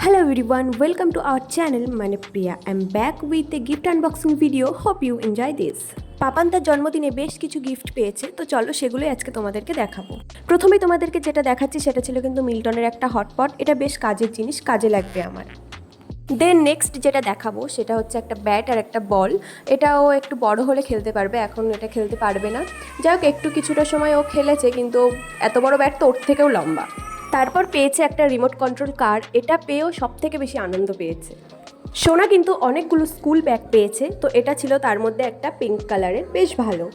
Hello everyone, welcome to our channel Manepriya. I'm back with a gift unboxing video. Hope you enjoy this. Papan তার জন্মদিনে বেশ কিছু gift পেয়েছে, তো চলো সেগুলোই আজকে তোমাদেরকে দেখাবো। প্রথমেই তোমাদেরকে যেটা দেখাচ্ছি সেটা ছিল কিন্তু মিল্টনের একটা হটপট। এটা বেশ কাজের জিনিস, কাজে লাগবে আমার। দেন নেক্সট যেটা দেখাবো সেটা হচ্ছে একটা ব্যাট আর একটা বল। এটাও একটু বড় হলে খেলতে পারবে, এখন এটা খেলতে পারবে না। যাই হোক, একটু কিছুটা সময় ও খেলেছে, কিন্তু এত বড় ব্যাট তো ওর থেকেও লম্বা। তারপর পেয়েছে একটা রিমোট কন্ট্রোল কার। এটা পেয়েও সব থেকে বেশি আনন্দ পেয়েছে। সোনা কিন্তু অনেকগুলো স্কুল ব্যাগ পেয়েছে, তো এটা ছিল তার মধ্যে একটা পিঙ্ক কালারের, বেশ ভালো।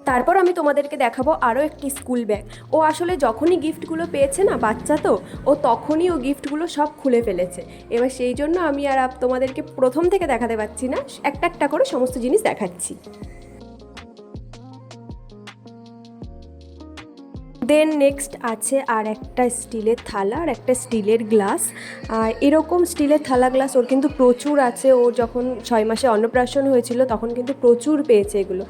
তারপর আমি তোমাদেরকে দেখাবো আরও একটি স্কুল ব্যাগ। ও আসলে যখনই গিফটগুলো পেয়েছে না, বাচ্চা তো, ও তখনই ও গিফটগুলো সব খুলে ফেলেছে। এবার সেই জন্য আমি আর তোমাদেরকে প্রথম থেকে দেখাতে পারছি না, একটা একটা করে সমস্ত জিনিস দেখাচ্ছি। দেন নেক্সট আছে আর একটা স্টিলের থালা আর একটা স্টিলের গ্লাস। এরকম স্টিলের থালা গ্লাস ওর কিন্তু প্রচুর আছে। ও যখন 6 মাসে অন্নপ্রাশন হয়েছিল তখন কিন্তু প্রচুর পেয়েছে এগুলো।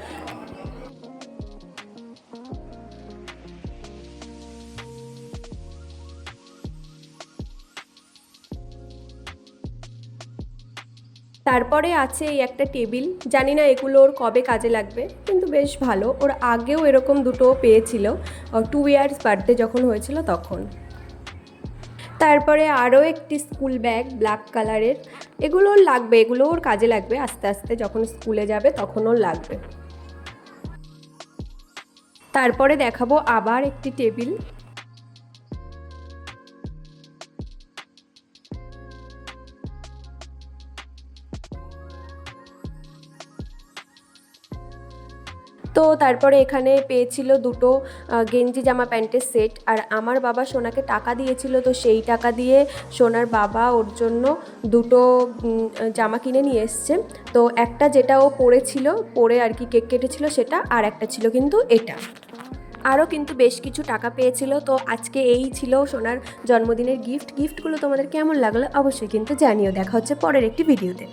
তারপরে আছে এই একটা টেবিল। জানি না এগুলো ওর কবে কাজে লাগবে, কিন্তু বেশ ভালো। ওর আগেও এরকম দুটো পেয়েছিল, 2 ইয়ার্স বার্থডে যখন হয়েছিল তখন। তারপরে আরও একটি স্কুল ব্যাগ ব্ল্যাক কালারের। এগুলো ওর লাগবে, এগুলো ওর কাজে লাগবে আস্তে আস্তে, যখন স্কুলে যাবে তখন ওর লাগবে। তারপরে দেখাবো আবার একটি টেবিল। তো তারপরে এখানে পেয়েছিল দুটো গেঞ্জি জামা প্যান্টের সেট। আর আমার বাবা সোনাকে টাকা দিয়েছিল, তো সেই টাকা দিয়ে সোনার বাবা ওর জন্য দুটো জামা কিনে নিয়ে এসছে। তো একটা যেটা ও পরেছিল, পরে আর কি কেক কেটেছিল সেটা, আর একটা ছিল কিন্তু এটা। আরও কিন্তু বেশ কিছু টাকা পেয়েছিল। তো আজকে এই ছিল সোনার জন্মদিনের গিফটগুলো তোমাদের কেমন লাগলো অবশ্যই কিন্তু জানিও। দেখা হচ্ছে পরের একটি ভিডিওতে।